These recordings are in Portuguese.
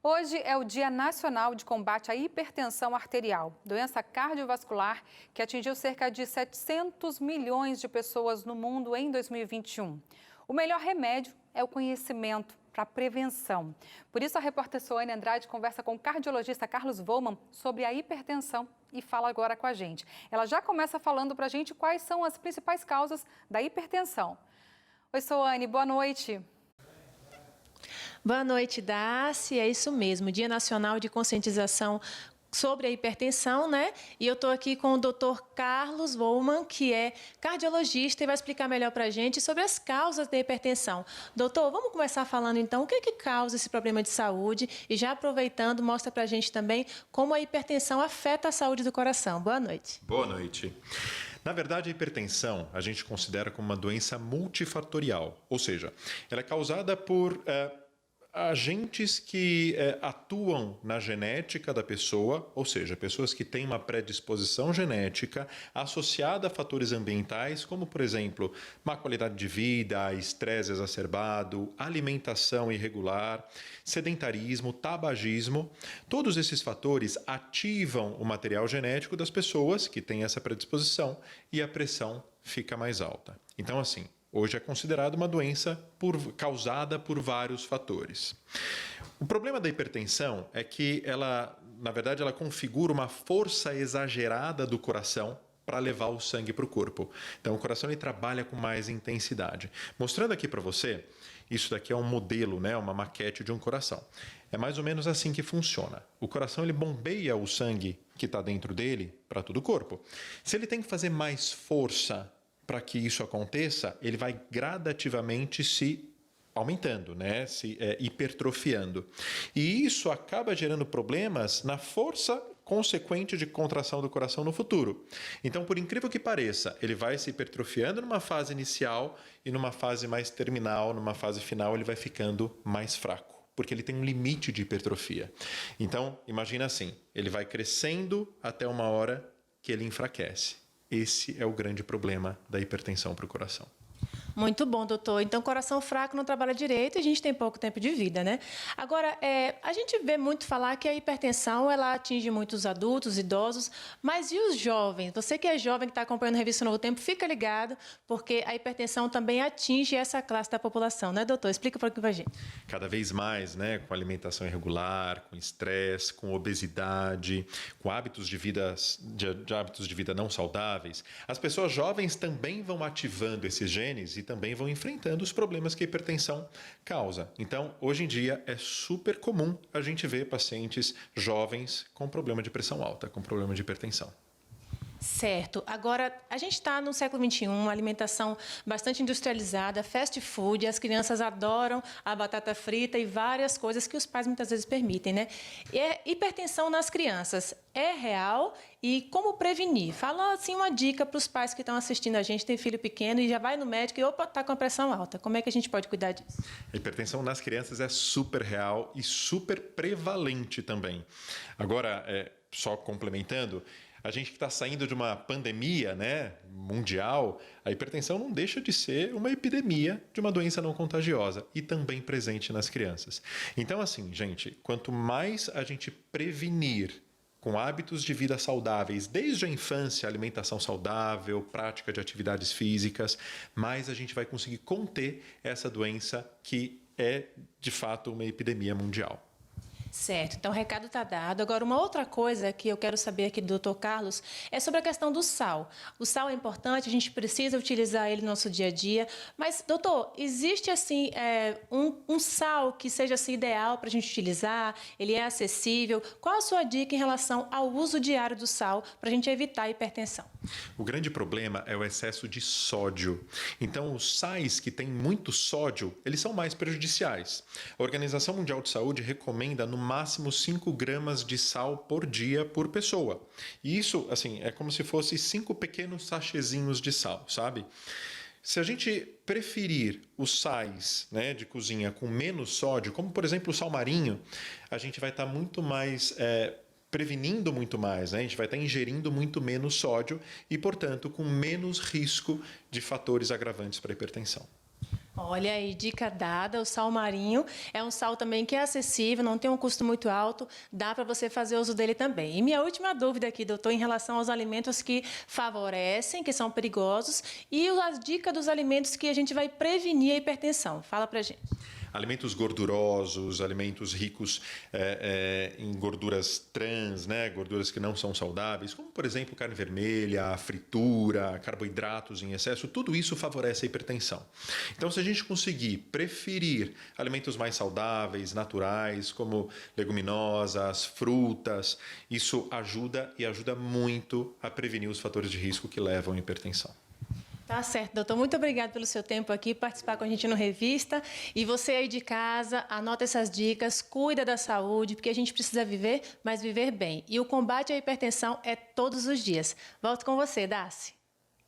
Hoje é o Dia Nacional de Combate à Hipertensão Arterial, doença cardiovascular que atingiu cerca de 700 milhões de pessoas no mundo em 2021. O melhor remédio é o conhecimento para a prevenção. Por isso, a repórter Soane Andrade conversa com o cardiologista Carlos Volman sobre a hipertensão e fala agora com a gente. Ela já começa falando para a gente quais são as principais causas da hipertensão. Oi, Soane, boa noite. Boa noite, Darcy. É isso mesmo, Dia Nacional de Conscientização sobre a Hipertensão, né? E eu estou aqui com o Dr. Carlos Volman, que é cardiologista e vai explicar melhor para a gente sobre as causas da hipertensão. Doutor, vamos começar falando então o que causa esse problema de saúde e já aproveitando, mostra para a gente também como a hipertensão afeta a saúde do coração. Boa noite. Boa noite. Na verdade, a hipertensão a gente considera como uma doença multifatorial, ou seja, ela é causada por agentes que atuam na genética da pessoa, ou seja, pessoas que têm uma predisposição genética associada a fatores ambientais, como, por exemplo, má qualidade de vida, estresse exacerbado, alimentação irregular, sedentarismo, tabagismo. Todos esses fatores ativam o material genético das pessoas que têm essa predisposição e a pressão fica mais alta. Então, assim, hoje é considerada uma doença causada por vários fatores. O problema da hipertensão é que ela, na verdade, ela configura uma força exagerada do coração para levar o sangue para o corpo. Então, o coração ele trabalha com mais intensidade. Mostrando aqui para você, isso daqui é um modelo, né, uma maquete de um coração. É mais ou menos assim que funciona. O coração ele bombeia o sangue que está dentro dele para todo o corpo. Se ele tem que fazer mais força para que isso aconteça, ele vai gradativamente se aumentando, né? Se hipertrofiando. E isso acaba gerando problemas na força consequente de contração do coração no futuro. Então, por incrível que pareça, ele vai se hipertrofiando numa fase inicial e numa fase mais terminal, numa fase final, ele vai ficando mais fraco, porque ele tem um limite de hipertrofia. Então, imagina assim, ele vai crescendo até uma hora que ele enfraquece. Esse é o grande problema da hipertensão para o coração. Muito bom, doutor. Então, coração fraco não trabalha direito e a gente tem pouco tempo de vida, né? Agora, a gente vê muito falar que a hipertensão, ela atinge muitos adultos, idosos, mas e os jovens? Você que é jovem, que está acompanhando a revista Novo Tempo, fica ligado, porque a hipertensão também atinge essa classe da população, né, doutor? Explica um pouquinho para a gente. Cada vez mais, né, com alimentação irregular, com estresse, com obesidade, com hábitos de vida não saudáveis, as pessoas jovens também vão ativando esses genes e também vão enfrentando os problemas que a hipertensão causa. Então, hoje em dia, é super comum a gente ver pacientes jovens com problema de pressão alta, com problema de hipertensão. Certo. Agora, a gente está no século XXI, uma alimentação bastante industrializada, fast food, as crianças adoram a batata frita e várias coisas que os pais muitas vezes permitem, né? E hipertensão nas crianças é real e como prevenir? Fala assim uma dica para os pais que estão assistindo a gente, tem filho pequeno e já vai no médico e opa, está com a pressão alta. Como é que a gente pode cuidar disso? A hipertensão nas crianças é super real e super prevalente também. Agora, só complementando, a gente que está saindo de uma pandemia, né, mundial, a hipertensão não deixa de ser uma epidemia de uma doença não contagiosa e também presente nas crianças. Então, assim, gente, quanto mais a gente prevenir com hábitos de vida saudáveis, desde a infância, alimentação saudável, prática de atividades físicas, mais a gente vai conseguir conter essa doença que é, de fato, uma epidemia mundial. Certo, então o recado está dado. Agora, uma outra coisa que eu quero saber aqui do Dr. Carlos é sobre a questão do sal. O sal é importante, a gente precisa utilizar ele no nosso dia a dia, mas, doutor, existe assim um sal que seja assim, ideal para a gente utilizar? Ele é acessível? Qual a sua dica em relação ao uso diário do sal para a gente evitar a hipertensão? O grande problema é o excesso de sódio. Então, os sais que têm muito sódio, eles são mais prejudiciais. A Organização Mundial de Saúde recomenda no máximo 5 gramas de sal por dia por pessoa. E isso, assim, é como se fosse 5 pequenos sachezinhos de sal, sabe? Se a gente preferir os sais, né, de cozinha com menos sódio, como por exemplo o sal marinho, a gente vai estar muito mais prevenindo muito mais, né? A gente vai estar ingerindo muito menos sódio e, portanto, com menos risco de fatores agravantes para a hipertensão. Olha aí, dica dada, o sal marinho é um sal também que é acessível, não tem um custo muito alto, dá para você fazer uso dele também. E minha última dúvida aqui, doutor, em relação aos alimentos que favorecem, que são perigosos, e as dicas dos alimentos que a gente vai prevenir a hipertensão. Fala pra gente. Alimentos gordurosos, alimentos ricos em gorduras trans, né? Gorduras que não são saudáveis, como, por exemplo, carne vermelha, fritura, carboidratos em excesso, tudo isso favorece a hipertensão. Então, se a gente conseguir preferir alimentos mais saudáveis, naturais, como leguminosas, frutas, isso ajuda e ajuda muito a prevenir os fatores de risco que levam à hipertensão. Tá certo, doutor. Muito obrigada pelo seu tempo aqui, participar com a gente no Revista. E você aí de casa, anota essas dicas, cuida da saúde, porque a gente precisa viver, mas viver bem. E o combate à hipertensão é todos os dias. Volto com você, Darcy.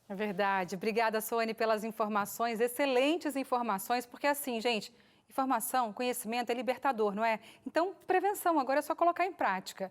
É verdade. Obrigada, Soane, pelas informações, excelentes informações, porque assim, gente, informação, conhecimento é libertador, não é? Então, prevenção, agora é só colocar em prática.